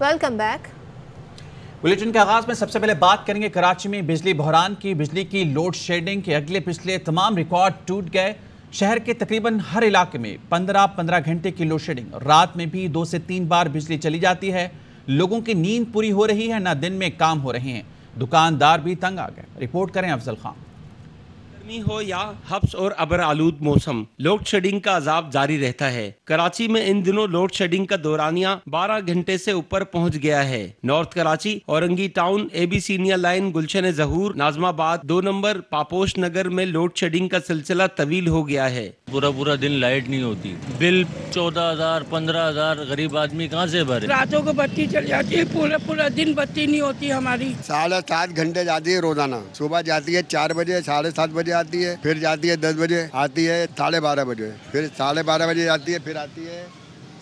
Welcome back. Bulletin के आगाज में सबसे पहले बात करेंगे कराची में बिजली बहरान की। बिजली की लोड शेडिंग के अगले पिछले तमाम रिकॉर्ड टूट गए। शहर के तकरीबन हर इलाके में 15-15 घंटे की लोड शेडिंग। रात में भी 2 से 3 बार बिजली चली जाती है। लोगों की नींद पूरी हो रही है, ना दिन में काम हो रहे हैं। दुकानदार भी तंग आ गए। रिपोर्ट करें अफजल खान। गर्मी हो या हब्स और अबर आलूद मौसम, लोड शेडिंग का अजाब जारी रहता है। कराची में इन दिनों लोड शेडिंग का दौरानिया 12 घंटे से ऊपर पहुंच गया है। North Karachi, Orangi town, AB senior line, Gulshan Zahoor, Nazimabad 2 number, Paposh Nagar में लोड शेडिंग का सिलसिला तवील हो गया है। पूरा दिन लाइट नहीं होती, बिल 14,000 15,000 गरीब आदमी कहाँ से भरे। रातों को बत्ती चल जाती है, पूरा दिन बत्ती नहीं होती हमारी। 7.5 घंटे जाती है रोजाना। सुबह जाती है 4 बजे, 7:30 बजे आती है, फिर जाती है 10 बजे, आती है 12:30 बजे, फिर 12:30 बजे जाती है, फिर आती है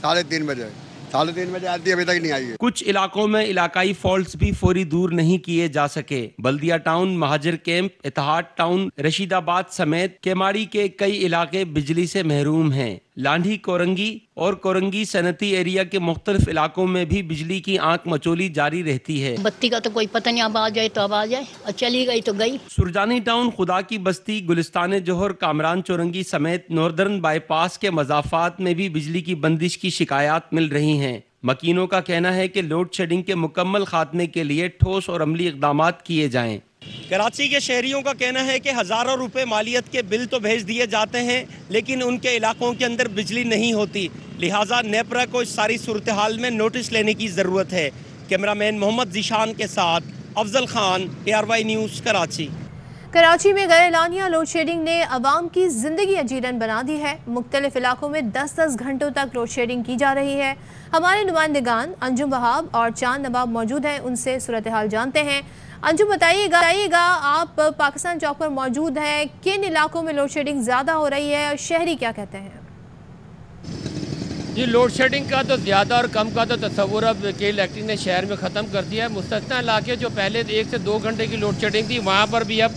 3:30 बजे, 3:30 बजे आती है, अभी तक नहीं आई है। कुछ इलाकों में इलाकाई फॉल्ट्स भी फौरी दूर नहीं किए जा सके। बल्दिया टाउन, महाजर कैंप, इत्तेहाद टाउन, रशीदाबाद समेत केमाड़ी के कई इलाके बिजली से महरूम हैं। लांढी, कोरंगी और कोरंगी सनती एरिया के मुख्तलिफ इलाकों में भी बिजली की आंख मचोली जारी रहती है। बत्ती का तो कोई पता नहीं, अब आ जाए तो अब आ जाए, और चली गई तो गई। सुरजानी टाउन, खुदा की बस्ती, गुलिस्तान जोहर, कामरान चौरंगी समेत नॉर्दर्न बाईपास के मज़ाफ़ात में भी बिजली की बंदिश की शिकायत मिल रही हैं। मकीनों का कहना है कि लोड शेडिंग के मुकम्मल खात्मे के लिए ठोस और अमली इक़दाम किए जाएं। कराची के शहरियों का कहना है कि हज़ारों रुपए मालियत के बिल तो भेज दिए जाते हैं, लेकिन उनके इलाकों के अंदर बिजली नहीं होती। लिहाजा नेपरा को इस सारी सूरत हाल में नोटिस लेने की ज़रूरत है। कैमरामैन मोहम्मद जीशान के साथ अफजल खान, ARY न्यूज़, कराची। कराची में गैर-एलानिया लोड शेडिंग ने अवाम की जिंदगी अजीरन बना दी है। मुख्तलिफ इलाकों में 10-10 घंटों तक लोड शेडिंग की जा रही है। हमारे नुमाइंदगान अंजुम वहाब और चांद नवाब मौजूद हैं, उनसे सूरत हाल जानते हैं। अंजुम, बताइएगा, आप पाकिस्तान चौक पर मौजूद हैं, किन इलाकों में लोड शेडिंग ज़्यादा हो रही है और शहरी क्या कहते हैं? जी, लोड शेडिंग का तो ज़्यादा और कम का तो तस्वुर अब के इलेक्ट्रिक ने शहर में ख़त्म कर दिया है। मुस्तस्ना इलाके जो पहले 1 से 2 घंटे की लोड शेडिंग थी, वहाँ पर भी अब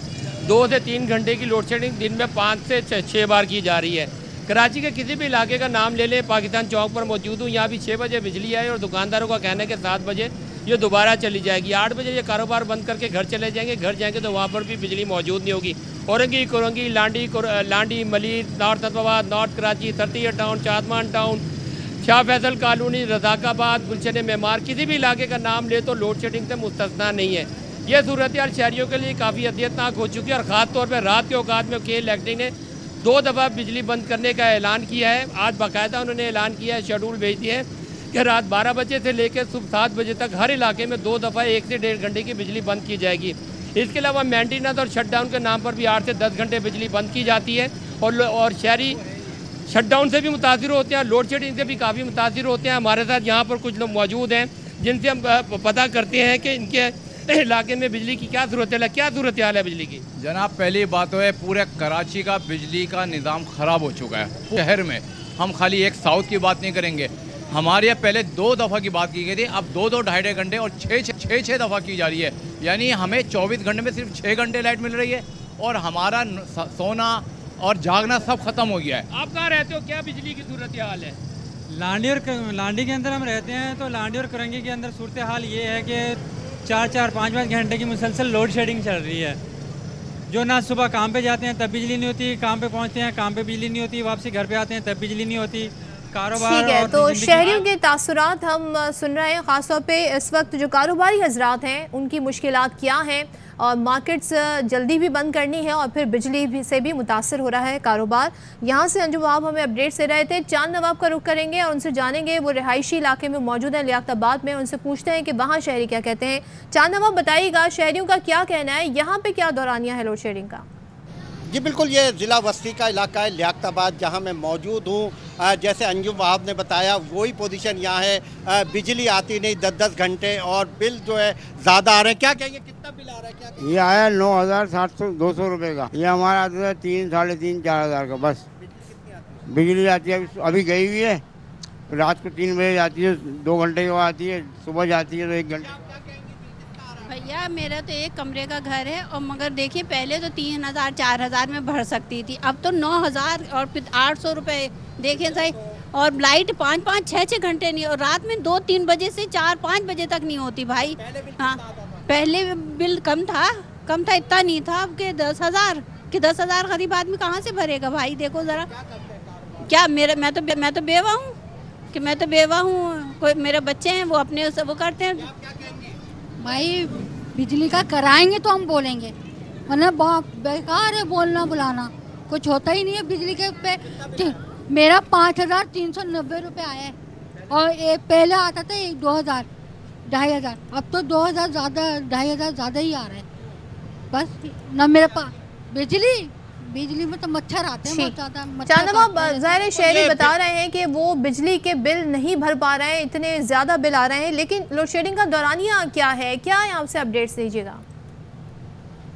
2 से 3 घंटे की लोड शेडिंग दिन में 5 से 6 बार की जा रही है। कराची के किसी भी इलाके का नाम ले लें, पाकिस्तान चौक पर मौजूद हूँ, यहाँ भी 6 बजे बिजली आई और दुकानदारों का कहना है कि 7 बजे ये दोबारा चली जाएगी। 8 बजे ये कारोबार बंद करके घर चले जाएंगे। घर जाएंगे तो वहाँ पर भी बिजली मौजूद नहीं होगी। Orangi, Korangi, Landhi, Malir, North Nazimabad, North Karachi, 30 town, Shadman town, Shah Faisal colony, Razzakabad, Gulshan Memar, किसी भी इलाके का नाम ले तो लोड शेडिंग से मुस्तस्ना नहीं है। यह सूरत हाल शहरियों के लिए काफ़ी अदियतनाक हो चुकी है और ख़ास तौर पर रात के औकात में के इलेक्ट्रिक ने 2 दफ़ा बिजली बंद करने का ऐलान किया है। आज बाकायदा उन्होंने ऐलान किया है, शेड्यूल भेज दिया है कि रात 12 बजे से लेकर सुबह 7 बजे तक हर इलाके में 2 दफ़ा 1 से 1.5 घंटे की बिजली बंद की जाएगी। इसके अलावा मेंटेनेंस और शटडाउन के नाम पर भी 8 से 10 घंटे बिजली बंद की जाती है और शहरी शटडाउन से भी मुतासिर होते हैं, लोड शेडिंग से भी काफ़ी मुतासिर होते हैं। हमारे साथ यहाँ पर कुछ लोग मौजूद हैं जिनसे हम पता करते हैं कि इनके इलाके में बिजली की क्या सूरत हाल है बिजली की। जनाब, पहली बात तो है पूरे कराची का बिजली का निज़ाम ख़राब हो चुका है। शहर में हम खाली एक साउथ की बात नहीं करेंगे, हमारे यहाँ पहले 2 दफ़ा की बात की गई थी, अब 2-2 ढाई घंटे और 6 दफ़ा की जा रही है। यानी हमें 24 घंटे में सिर्फ 6 घंटे लाइट मिल रही है और हमारा सोना और जागना सब खत्म हो गया है। आप कहाँ रहते हो, क्या बिजली की सूरत हाल है? लांडी के अंदर हम रहते हैं, तो लांडी और करंगी के अंदर सूरत हाल ये है कि 4-5 घंटे की मुसलसल लोड शेडिंग चल रही है। जो ना सुबह काम पे जाते हैं तब बिजली नहीं होती, काम पे पहुंचते हैं काम पे बिजली नहीं होती, वापसी घर पे आते हैं तब बिजली नहीं होती। कारोबार ठीक है, तो शहरियों के तासुरात हम सुन रहे हैं, ख़ासतौर पे इस वक्त जो कारोबारी हजरात हैं उनकी मुश्किलात क्या हैं और मार्केट्स जल्दी भी बंद करनी है और फिर बिजली भी से भी मुतासर हो रहा है कारोबार। यहाँ से अंजुम वहाब हमें अपडेट्स दे रहे थे। चांद नवाब का रुख करेंगे और उनसे जानेंगे, वो रिहायशी इलाके में मौजूद है लियाकताबाद में, उनसे पूछते हैं कि वहाँ शहरी क्या कहते हैं। चांद नवाब, बताइएगा शहरियों का क्या कहना है, यहाँ पे क्या दौरानिया है लोड शेडिंग का? जी बिल्कुल, ये ज़िला वस्ती का इलाका है लियाकताबाद, जहाँ मैं मौजूद हूँ। जैसे अंजुम वहाब ने बताया वही पोजीशन यहाँ है। बिजली आती नहीं 10-10 घंटे और बिल जो है ज़्यादा आ रहे हैं। क्या कहेंगे, कितना बिल आ रहा है? क्या ये आया 9,700-200 रुपये का। ये हमारा आता है 3, 3,500-4 हज़ार का बस। बिजली आती है, अभी गई हुई है, रात को 3 बजे जाती है, 2 घंटे के बाद आती है, सुबह जाती है तो 1 घंटे। भैया, मेरा तो एक कमरे का घर है और मगर देखिए पहले तो 3,000-4,000 में भर सकती थी, अब तो 9,000 और फिर 800 रुपये। देखें सही, और लाइट 5-5, 6-6 घंटे नहीं, और रात में 2-3 बजे से 4-5 बजे तक नहीं होती भाई। हाँ, पहले बिल कम था, इतना नहीं था। अब के 10,000 गरीब आदमी कहाँ से भरेगा भाई? देखो जरा क्या मैं तो बेवा हूँ कि मैं तो बेवा हूँ, कोई मेरे बच्चे हैं वो अपने वो करते हैं। भाई बिजली का कराएंगे तो हम बोलेंगे, वरना बेकार है बोलना बुलाना, कुछ होता ही नहीं है बिजली के पे। मेरा 5,390 रुपये आया है और पहले आता था 2,000, 2,500, अब तो 2,000 ज़्यादा, 2,500 ज़्यादा ही आ रहा है। बस ना मेरे पास बिजली में तो मच्छर आते हैं बहुत ज़्यादा। चांदबाब, ज़ाहिर शहरी बता रहे हैं कि वो बिजली के बिल नहीं भर पा रहे हैं, इतने ज़्यादा बिल आ रहे हैं, लेकिन लोड शेडिंग का दौरानिया क्या है, क्या है आपसे अपडेट्स दीजिएगा।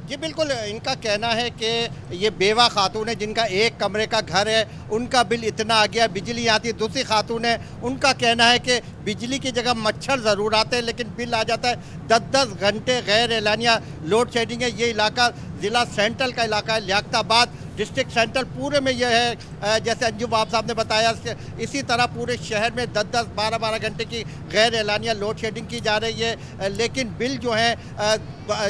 जी बिल्कुल, इनका कहना है कि ये बेवा खातून है जिनका एक कमरे का घर है, उनका बिल इतना आ गया, बिजली आती है। दूसरी खातून है, उनका कहना है कि बिजली की जगह मच्छर ज़रूर आते हैं लेकिन बिल आ जाता है 10-10 घंटे गैर एलानिया लोड शेडिंग है। ये इलाका ज़िला सेंट्रल का इलाका है, लियाकताबाद डिस्ट्रिक्ट सेंट्रल पूरे में यह है। जैसे अंजुम वहाब साहब ने बताया, इसी तरह पूरे शहर में 10-10, 12-12 घंटे की गैर एलानिया लोड शेडिंग की जा रही है। लेकिन बिल जो है,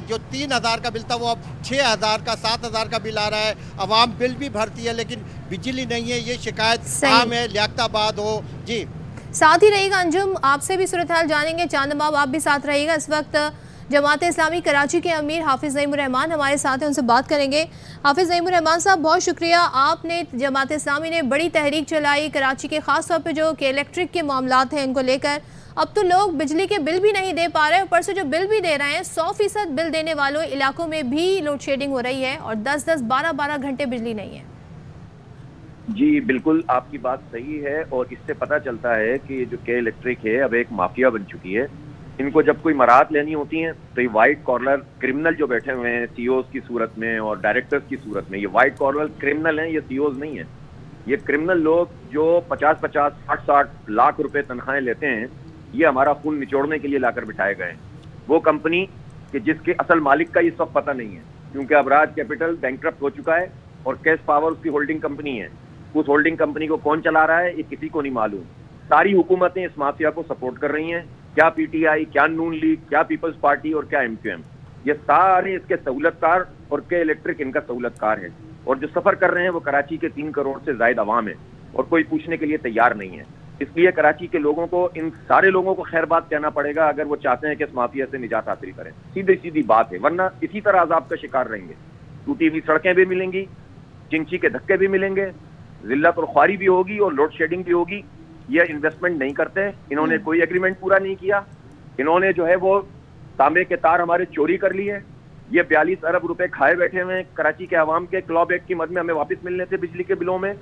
जो 3,000 का बिल था वो अब 6,000 का, 7,000 का बिल आ रहा है। आवाम बिल भी भरती है लेकिन बिजली नहीं है, ये शिकायत आम है, लियाकताबाद हो। जी साथ ही रहेगा अंजुम, आपसे भी सूरत हाल जानेंगे। चांदबाब आप भी साथ रहिएगा। इस वक्त जमात इस्लामी कराची के अमीर हाफिज़ नईमुर रहमान हमारे साथ हैं, उनसे बात करेंगे। हाफिज़ नईमुर रहमान साहब, बहुत शुक्रिया। आपने जमात इस्लामी ने बड़ी तहरीक चलाई कराची के, ख़ास तौर पे जो कि इलेक्ट्रिक के मामलात हैं इनको लेकर। अब तो लोग बिजली के बिल भी नहीं दे पा रहे, ऊपर से जो बिल भी दे रहे हैं 100% बिल देने वालों इलाकों में भी लोड शेडिंग हो रही है और 10-10, 12-12 घंटे बिजली नहीं है। जी बिल्कुल, आपकी बात सही है और इससे पता चलता है कि जो के इलेक्ट्रिक है अब एक माफिया बन चुकी है। इनको जब कोई मराहत लेनी होती है तो ये वाइट कॉलर क्रिमिनल जो बैठे हुए हैं सीईओज की सूरत में और डायरेक्टर्स की सूरत में, ये वाइट कॉलर क्रिमिनल हैं, ये सीईओज नहीं है। ये क्रिमिनल लोग जो 50-50, 60-60 लाख रुपए तनख्वाहें लेते हैं, ये हमारा खून निचोड़ने के लिए लाकर बिठाए गए हैं। वो कंपनी कि जिसके असल मालिक का इस वक्त पता नहीं है, क्योंकि अबराज कैपिटल बैंकक्रप्ट हो चुका है और कैश पावर उसकी होल्डिंग कंपनी है। उस होल्डिंग कंपनी को कौन चला रहा है ये किसी को नहीं मालूम। सारी हुकूमतें इस माफिया को सपोर्ट कर रही हैं, क्या पीटीआई, क्या नून लीग, क्या पीपल्स पार्टी और क्या एमक्यूएम, ये सारे इसके सहूलतकार और के इलेक्ट्रिक इनका सहूलतकार है। और जो सफर कर रहे हैं वो कराची के 3 करोड़ से ज्यादा आवाम है और कोई पूछने के लिए तैयार नहीं है। इसलिए कराची के लोगों को, इन सारे लोगों को खैर बात कहना पड़ेगा अगर वो चाहते हैं कि इस माफिया से निजात हासिल करें। सीधी सीधी बात है, वरना इसी तरह अजाब का शिकार रहेंगे। टूटी हुई सड़कें भी मिलेंगी, चिंची के धक्के भी मिलेंगे, जिल्लत और ख्वारी भी होगी और लोड शेडिंग भी होगी। ये इन्वेस्टमेंट नहीं करते, इन्होंने कोई एग्रीमेंट पूरा नहीं किया, इन्होंने जो है वो तांबे के तार हमारे चोरी कर लिए। ये 42 अरब रुपए खाए बैठे हुए हैं कराची के आवाम के, क्लॉब एक्ट की मद में हमें वापस मिलने थे बिजली के बिलों में।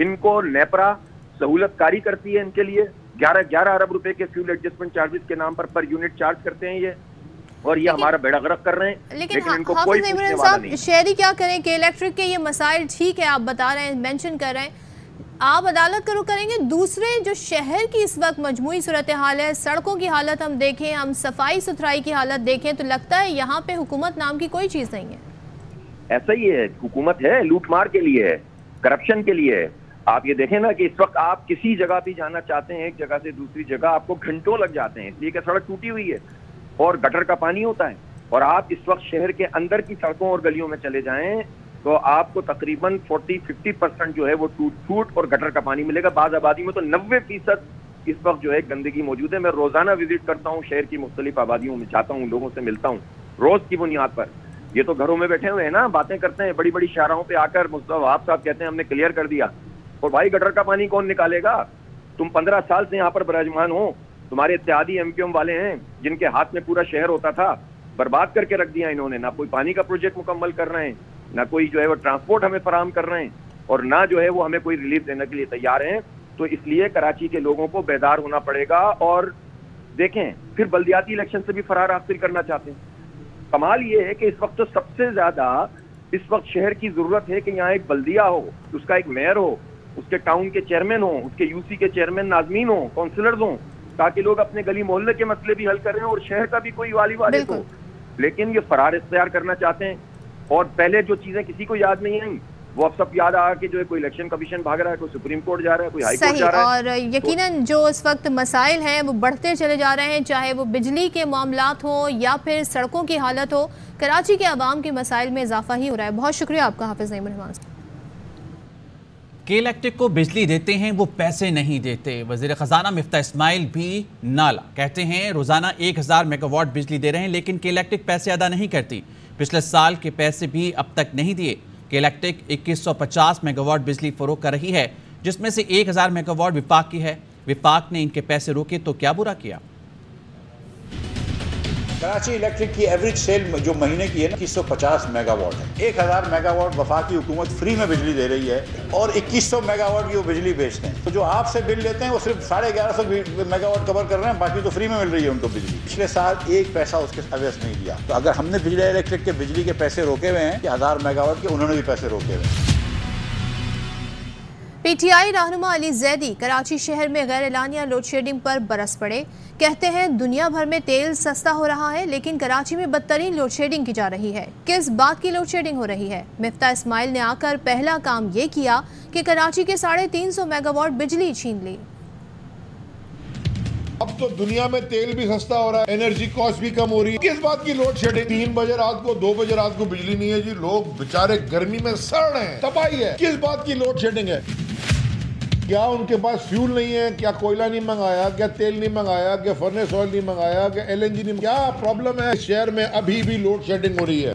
इनको नेपरा सहूलतकारी करती है, इनके लिए 11 अरब रुपए के फ्यूल एडजस्टमेंट चार्जेस के नाम पर यूनिट चार्ज करते हैं ये, और ये हमारा बेड़ा गर्क कर रहे हैं। लेकिन इनको कोई पूछने वाला नहीं। शहरी क्या करें कि इलेक्ट्रिक के ये मसाइल ठीक है, आप बता रहे हैं, मेंशन कर रहे हैं, आप अदालत का रुख करेंगे। दूसरे जो शहर की इस वक्त मजमूई सूरत हाल है, सड़कों की हालत हम देखें, हम सफाई सुथराई की हालत देखें, तो लगता है यहाँ पे हुकूमत नाम की कोई चीज नहीं है। ऐसा ही है, हुकूमत है लूटमार के लिए है, करप्शन के लिए है। आप ये देखें ना कि इस वक्त आप किसी जगह भी जाना चाहते हैं, एक जगह से दूसरी जगह आपको घंटों लग जाते हैं, इसलिए कि सड़क टूटी हुई है और गटर का पानी होता है। और आप इस वक्त शहर के अंदर की सड़कों और गलियों में चले जाएं तो आपको तकरीबन 40-50% जो है वो टूट और गटर का पानी मिलेगा। बाज़ आबादी में तो 90% इस वक्त जो है गंदगी मौजूद है। मैं रोजाना विजिट करता हूँ शहर की मुख्तलिफ आबादियों में, जाता हूँ, लोगों से मिलता हूँ रोज की बुनियाद पर। ये तो घरों में बैठे हुए हैं ना, बातें करते हैं, बड़ी बड़ी शाहराहों पे आकर मुस्तफा वहाब साहब कहते हैं हमने क्लियर कर दिया। और भाई गटर का पानी कौन निकालेगा? तुम 15 साल से यहाँ पर विराजमान हो, तुम्हारे इत्तेहादी एमक्यूएम वाले हैं जिनके हाथ में पूरा शहर होता था, बर्बाद करके रख दिया इन्होंने। ना कोई पानी का प्रोजेक्ट मुकम्मल कर रहे हैं, ना कोई जो है वो ट्रांसपोर्ट हमें फराहम कर रहे हैं, और ना जो है वो हमें कोई रिलीफ देने के लिए तैयार हैं। तो इसलिए कराची के लोगों को बेदार होना पड़ेगा। और देखें, फिर बल्दियाती इलेक्शन से भी फरार हासिल करना चाहते हैं। कमाल ये है कि इस वक्त तो सबसे ज्यादा इस वक्त शहर की जरूरत है कि यहाँ एक बल्दिया हो, उसका एक मेयर हो, उसके टाउन के चेयरमैन हो, उसके यूसी के चेयरमैन नाजमीन हो, काउंसिलर्स हो, ताकि लोग अपने गली मोहल्ले के मसले भी हल करें और शहर का भी कोई वाली वाले हो। लेकिन ये फरार इख्तियार करना चाहते हैं। और पहले जो चीजें किसी को याद नहीं आई, वो अब सब याद आ कि जो है कोई इलेक्शन कमीशन भाग रहा है, कोई सुप्रीम कोर्ट जा रहा है, कोई हाई कोर्ट सही। जा रहा है। और यकीनन जो इस वक्त मसाइल हैं वो बढ़ते चले जा रहे हैं, चाहे वो बिजली के मामलात हो या फिर सड़कों की हालत हो, कराची के आवाम के मसाइल में इजाफा ही हो रहा है। बहुत शुक्रिया आपका हाफिज नईम रहमान। के इलेक्ट्रिक को बिजली देते हैं, वो पैसे नहीं देते। वजीर खजाना मिफ्ता इस्माइल भी नाला कहते हैं रोजाना 1000 मेगावाट बिजली दे रहे हैं, लेकिन के इलेक्ट्रिक पैसे अदा नहीं करती। पिछले साल के पैसे भी अब तक नहीं दिए। के इलेक्ट्रिक 2150 मेगावाट बिजली फरोख्त कर रही है, जिसमें से 1000 मेगावाट विफाक की है। विफाक ने इनके पैसे रोके तो क्या बुरा किया। कराची इलेक्ट्रिक की एवरेज सेल जो महीने की है ना 2150 मेगावाट है। 1000 मेगावाट वफाकी हुकूमत फ्री में बिजली दे रही है और 2100 मेगावाट की वो बिजली बेचते हैं। तो जो आपसे बिल लेते हैं वो सिर्फ 1150 मेगावाट कवर कर रहे हैं, बाकी तो फ्री में मिल रही है उनको बिजली। पिछले साल एक पैसा उसके अवैस नहीं दिया। तो अगर हमने बिजली इलेक्ट्रिक के बिजली के पैसे रोके हुए हैं कि 1000 मेगावाट के, उन्होंने भी पैसे रोके हुए हैं। पीटीआई रहनुमा अली जैदी कराची शहर में गैर एलानिया लोड शेडिंग पर बरस पड़े। कहते हैं दुनिया भर में तेल सस्ता हो रहा है, लेकिन कराची में बदतरीन लोड शेडिंग की जा रही है। किस बात की लोड शेडिंग हो रही है? मिफ्ता इस्माइल ने आकर पहला काम ये किया कि कराची के 350 मेगावाट बिजली छीन ली। अब तो दुनिया में तेल भी सस्ता हो रहा है, एनर्जी कॉस्ट भी कम हो रही है। किस बात की लोड शेडिंग? 3 बजे रात को, 2 बजे रात को बिजली नहीं है जी। लोग बेचारे गर्मी में सड़ रहे हैं, तबाही है। किस बात की लोड शेडिंग है? क्या उनके पास फ्यूल नहीं है? क्या कोयला नहीं मंगाया? क्या तेल नहीं मंगाया? क्या फर्नेस ऑयल नहीं मंगाया? क्या LNG नहीं? क्या प्रॉब्लम है शहर में? अभी भी लोड शेडिंग हो रही है।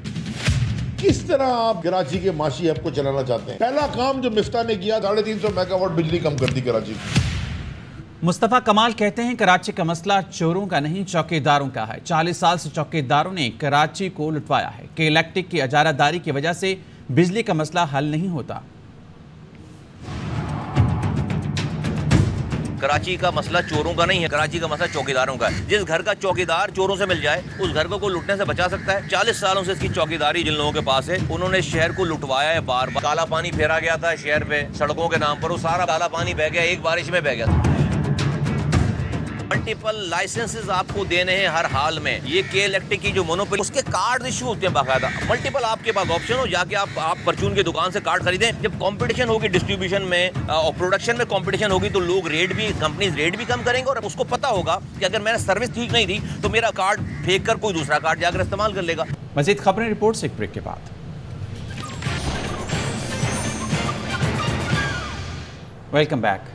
किस तरह आप कराची के माशी हब को चलाना चाहते हैं? पहला काम जो मिफ्ता ने किया, 350 मेगावाट बिजली कम कर दी कराची। मुस्तफ़ा कमाल कहते हैं कराची का मसला चोरों का नहीं, चौकीदारों का है। 40 साल से चौकीदारों ने कराची को लुटवाया है। के इलेक्ट्रिक की इजारादारी की वजह से बिजली का मसला हल नहीं होता। कराची का मसला चोरों का नहीं है, कराची का मसला चौकीदारों का है। जिस घर का चौकीदार चोरों से मिल जाए, उस घर को कोई लुटने से बचा सकता है? 40 सालों से इसकी चौकीदारी जिन लोगों के पास है, उन्होंने शहर को लुटवाया है। बार बार काला पानी फेरा गया था शहर पे सड़कों के नाम पर, वो सारा काला पानी बह गया, एक बारिश में बह गया। मल्टीपल लाइसेंसेस आपको देने हैं हर हाल में। ये के इलेक्ट्रिक की जो मोनोपोली, उसके कार्ड इशू होते हैं बाकायदा। मल्टीपल आपके पास ऑप्शन हो, जाके आप परचून की दुकान से कार्ड खरीदें। जब कंपटीशन होगी डिस्ट्रीब्यूशन में और प्रोडक्शन में कंपटीशन होगी, तो लोग रेट भी, कंपनीज रेट भी कम करेंगे। और उसको पता होगा कि अगर मेरा सर्विस ठीक नहीं थी तो मेरा कार्ड फेंक कर कोई दूसरा कार्ड जाकर इस्तेमाल कर लेगा। मजीद खबरें रिपोर्ट से एक ब्रेक के बाद। Welcome back.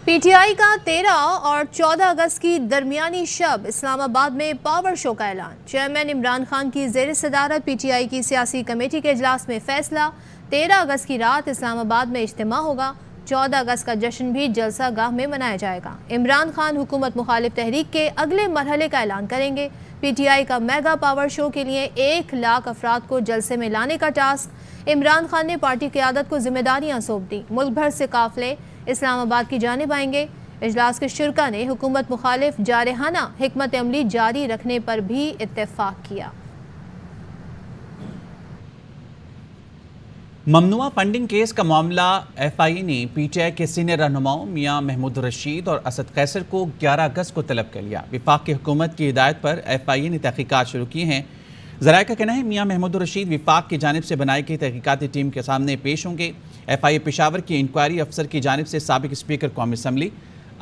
पीटीआई का 13 और 14 अगस्त की दरमियानी शब इस्लामाबाद में पावर शो का ऐलान। चेयरमैन इमरान खान की ज़ेर सदारत पीटीआई की सियासी कमेटी के इजलास में फैसला। 13 अगस्त की रात इस्लामाबाद में इज्तिमा होगा। 14 अगस्त का जश्न भी जलसा गाह में मनाया जाएगा। इमरान खान हुकूमत मुखालिफ तहरीक के अगले मरहले का ऐलान करेंगे। पीटीआई का मेगा पावर शो के लिए 1 लाख अफराद को जलसे में लाने का टास्क। इमरान खान ने पार्टी क़यादत को जिम्मेदारियां सौंप दी। मुल्क भर से काफिले इस्लामाबाद की जानिब आएंगे। इजलास के शुरका ने हुकूमत मुखालिफ जारहाना हिकमत अमली जारी रखने पर भी इत्तेफाक किया। ममनुआ फंडिंग केस का मामला FIA ने पीटीआई के सीनियर रहनुमाओं मियां महमूद रशीद और असद कैसर को 11 अगस्त को तलब कर लिया। विफाक की हुकूमत की हिदायत पर FIA ने तहकीकात शुरू की हैं। ज़राए का कहना है मियां महमूद रशीद विफाक की जानिब से बनाई गई तहकीकाती टीम के सामने पेश होंगे। FIA पेशावर की इंक्वायरी अफसर की जानिब से साबिक स्पीकर कौमी असम्बली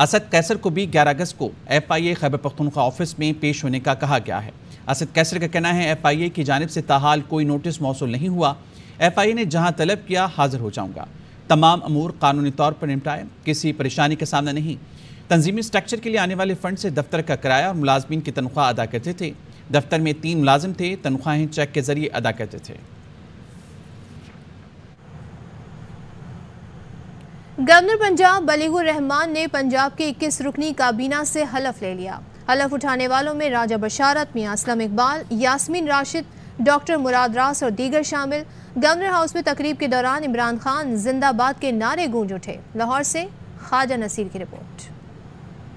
असद कैसर को भी 11 अगस्त को FIA खैबर पख्तूनख्वा ऑफिस में पेश होने का कहा गया है। असद कैसर का कहना है FIA की जानिब से ताहाल कोई नोटिस मौसूल नहीं हुआ। FIA ने जहां तलब किया हाजिर हो जाऊंगा। तमाम अमूर कानूनी तौर पर निपटाए, किसी परेशानी का सामना नहीं। तंजीमी स्ट्रक्चर के लिए आने वाले फंड से दफ्तर का किराया और मुलाजमीन की तनख्वाह अदा करते थे। दफ्तर में 3 मुलाजिम थे, तनख्वाहें चेक के जरिए अदा करते थे। गवर्नर पंजाब बलीगुर रहमान ने पंजाब के 21 रुकनी काबीना से हलफ ले लिया। हलफ उठाने वालों में राजा बशारत, मियां असलम इकबाल, यास्मीन राशिद, डॉक्टर मुराद रास और दीगर शामिल। गवर्नर हाउस में तकरीब के दौरान इमरान खान जिंदाबाद के नारे गूंज उठे। लाहौर से ख्वाजा नसीर की रिपोर्ट।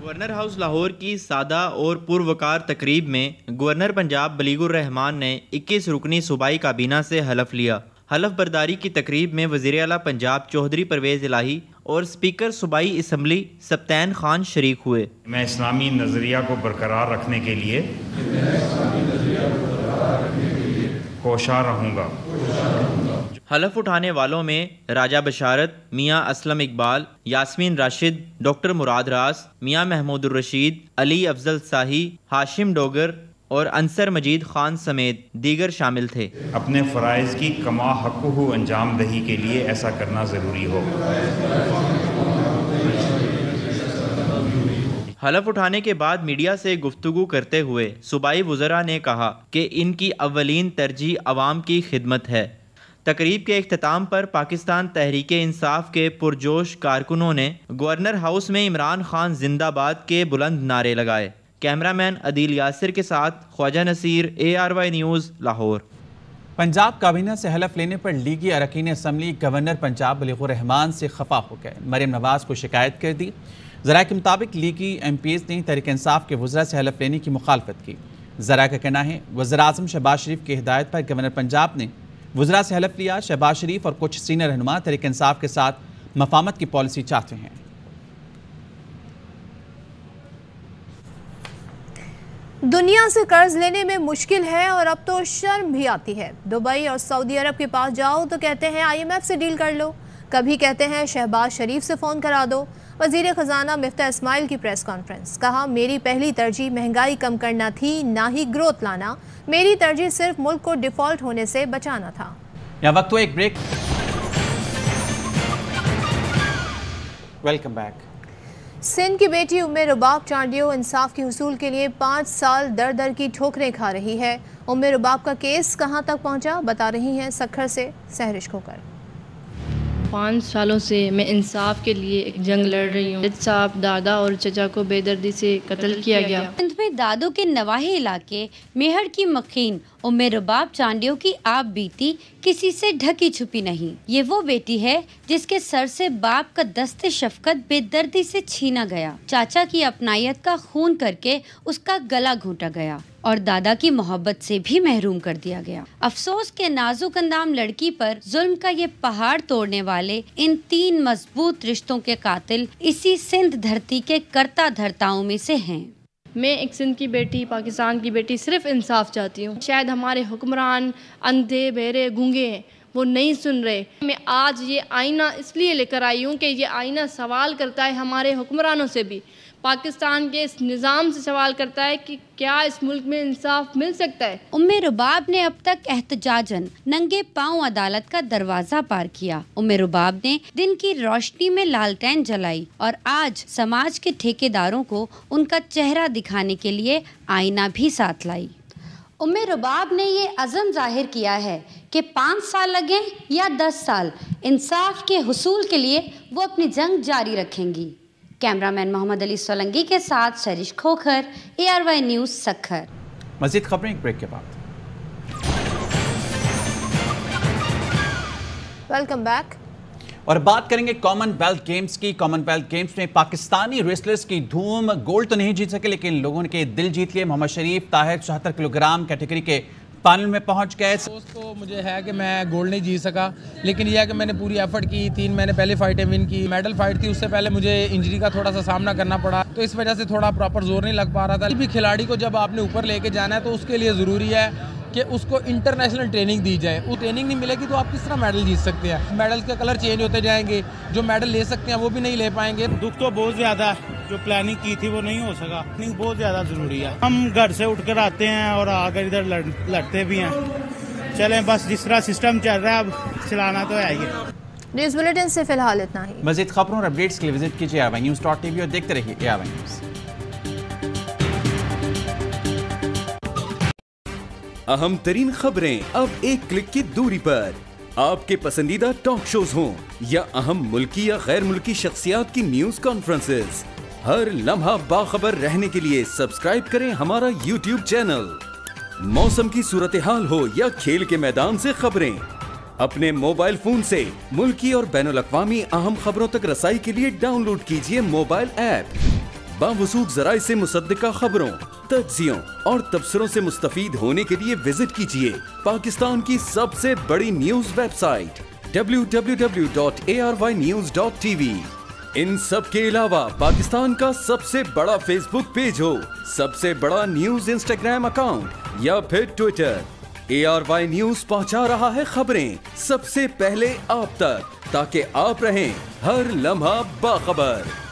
गवर्नर हाउस लाहौर की सादा और पुरवकार तकरीब में गवर्नर पंजाब बलीगुर रहमान ने 21 रुकनी सूबाई काबीना से हलफ लिया। हलफ बर्दारी की तकरीब में वज़ीर आला पंजाब चौधरी परवेज़ इलाही और स्पीकर सूबाई असम्बली सप्तैन खान शरीक हुए। मैं इस्लामी नज़रिया को बरकरार रखने के लिए कोशा रहूँगा। हलफ उठाने वालों में राजा बशारत, मियाँ असलम इकबाल, यास्मीन राशिद, डॉक्टर मुराद रास, मियाँ महमूदुर रशीद, अली अफजल शाही, हाशिम डोगर और अंसर मजीद खान समेत दीगर शामिल थे। अपने फ़राइज़ की कमा हक़्क़ुहु अंजाम दही के लिए ऐसा करना ज़रूरी हो। हलफ उठाने के बाद मीडिया से गुफ्तगू करते हुए सूबाई वज़रा ने कहा कि इनकी अव्वलीन तरजीह अवाम की खिदमत है। तकरीब के इख्तिताम पर पाकिस्तान तहरीक इंसाफ के पुरजोश कारकुनों ने गवर्नर हाउस में इमरान खान जिंदाबाद के बुलंद नारे लगाए। कैमरामैन अदील यासिर के साथ ख्वाजा नसीर, ARY न्यूज़, लाहौर। पंजाब काबीना से हलफ लेने पर लीगी अरकान असम्बली गवर्नर पंजाब बलीगुर रहमान से खफा हो गए। मरियम नवाज़ को शिकायत कर दी। ज़रा के मुताबिक लीगी MPs ने तहरीक इंसाफ के वज़रा से हलफ लेने की मुखालफत की। ज़रा का कहना है वज़ीर-ए-आज़म शहबाज शरीफ की हिदायत पर गवर्नर पंजाब ने वज़रा से हलफ लिया। शहबाज शरीफ और कुछ सीनियर रहनुमा तहरीक इंसाफ के साथ मफामत की पॉलिसी चाहते हैं। दुनिया से कर्ज लेने में मुश्किल है और अब तो शर्म भी आती है। दुबई और सऊदी अरब के पास जाओ तो कहते हैं IMF से डील कर लो, कभी कहते हैं शहबाज शरीफ से फ़ोन करा दो। वज़ीर ख़जाना मिफ्ता इस्माइल की प्रेस कॉन्फ्रेंस, कहा मेरी पहली तरजीह महंगाई कम करना थी, ना ही ग्रोथ लाना। मेरी तरजीह सिर्फ मुल्क को डिफ़ॉल्ट होने से बचाना था। यहाँ वक्त हुआ एक ब्रेक। Welcome back. सिंध की बेटी उम्मे रुबाब चांडियो इंसाफ के हुसूल के लिए 5 साल दर दर की ठोकरें खा रही है। उम्मे रुबाब का केस कहां तक पहुंचा, बता रही हैं सखर से सहरिश खोकर। 5 सालों से मैं इंसाफ के लिए एक जंग लड़ रही हूँ। साहब, दादा और चचा को बेदर्दी से कत्ल किया गया। सिंध में दादो के नवाही इलाके मेहर की मखीन उम्मे रुबाब चांडियो की आप बीती किसी से ढकी छुपी नहीं। ये वो बेटी है जिसके सर से बाप का दस्ते शफकत बेदर्दी से छीना गया, चाचा की अपनायत का खून करके उसका गला घोंटा गया और दादा की मोहब्बत से भी महरूम कर दिया गया। अफसोस के नाजुक अंदाम लड़की पर जुल्म का ये पहाड़ तोड़ने वाले इन 3 मजबूत रिश्तों के कातिल इसी सिंध धरती के कर्ता धर्ताओं में से हैं। मैं एक सिंध की बेटी, पाकिस्तान की बेटी, सिर्फ इंसाफ चाहती हूँ। शायद हमारे हुक्मरान अंधे बहरे गूंगे हैं, वो नहीं सुन रहे। मैं आज ये आईना इसलिए लेकर आई हूँ कि ये आईना सवाल करता है हमारे हुक्मरानों से भी, पाकिस्तान के इस निज़ाम से सवाल करता है कि क्या इस मुल्क में इंसाफ मिल सकता है। उम्मे रुबाब ने अब तक एहतजाजन नंगे पांव अदालत का दरवाजा पार किया। उम्मे रुबाब ने दिन की रोशनी में लालटेन जलाई और आज समाज के ठेकेदारों को उनका चेहरा दिखाने के लिए आईना भी साथ लाई। उम्मे रुबाब ने ये अज़म जाहिर किया है कि 5 साल लगे या 10 साल, इंसाफ के हुसूल के लिए वो अपनी जंग जारी रखेंगी। कैमरामैन मोहम्मद अली सोलंगी के साथ सरिश खोखर, ARY न्यूज़, सखर। मज़ीद खबरें एक ब्रेक के बाद। Welcome back. और बात करेंगे कॉमनवेल्थ गेम्स की। कॉमनवेल्थ गेम्स में पाकिस्तानी रेसलर्स की धूम। गोल्ड तो नहीं जीत सके लेकिन लोगों के दिल जीत लिए। मोहम्मद शरीफ ताहिर 74 किलोग्राम कैटेगरी के फाइनल में पहुंच गए। तो मुझे है कि मैं गोल्ड नहीं जीत सका, लेकिन यह है कि मैंने पूरी एफर्ट की। 3 मैंने पहले फाइटें विन की। मेडल फाइट थी, उससे पहले मुझे इंजरी का थोड़ा सा सामना करना पड़ा, तो इस वजह से थोड़ा प्रॉपर जोर नहीं लग पा रहा था। भी खिलाड़ी को जब आपने ऊपर लेके जाना है तो उसके लिए ज़रूरी है कि उसको इंटरनेशनल ट्रेनिंग दी जाए। वो ट्रेनिंग नहीं मिलेगी तो आप किस तरह मेडल जीत सकते हैं। मेडल के कलर चेंज होते जाएंगे, जो मेडल ले सकते हैं वो भी नहीं ले पाएंगे। दुख तो बहुत ज़्यादा है, जो प्लानिंग की थी वो नहीं हो सका। प्लानिंग बहुत ज़्यादा ज़रूरी है। हम घर से उठकर आते हैं और आकर इधर लड़ते भी हैं। चलें, बस जिस तरह सिस्टम चल रहा है अब चलाना तो है ही। न्यूज़ बुलेटिन से फिलहाल इतना ही। मज़ीद खबरों और अपडेट्स के लिए विजिट कीजिए ARYnews.tv और देखते रहिए ARY न्यूज़। अहम तरीन खबरें अब एक क्लिक की दूरी पर। आपके पसंदीदा टॉक शोज हों या अहम मुल्की या गैर मुल्की शख्सियात की न्यूज कॉन्फ्रेंसेस, हर लम्हा बाखबर रहने के लिए सब्सक्राइब करें हमारा YouTube चैनल। मौसम की सूरत हाल हो या खेल के मैदान से खबरें, अपने मोबाइल फोन से मुल्की और बैनुल-अक़वामी अहम खबरों तक रसाई के लिए डाउनलोड कीजिए मोबाइल ऐप। बावसूख ज़राए से मुसद्दिक़ा खबरों, तज्ज़ियों और तबसरों से मुस्तफ़ीद होने के लिए विजिट कीजिए पाकिस्तान की सबसे बड़ी न्यूज़ वेबसाइट www.arynews.tv। इन सब के अलावा पाकिस्तान का सबसे बड़ा फेसबुक पेज हो, सबसे बड़ा न्यूज़ इंस्टाग्राम अकाउंट या फिर ट्विटर, ARY न्यूज पहुंचा रहा है खबरें सबसे पहले आप तक, ताकि आप रहें हर लम्हा बाखबर।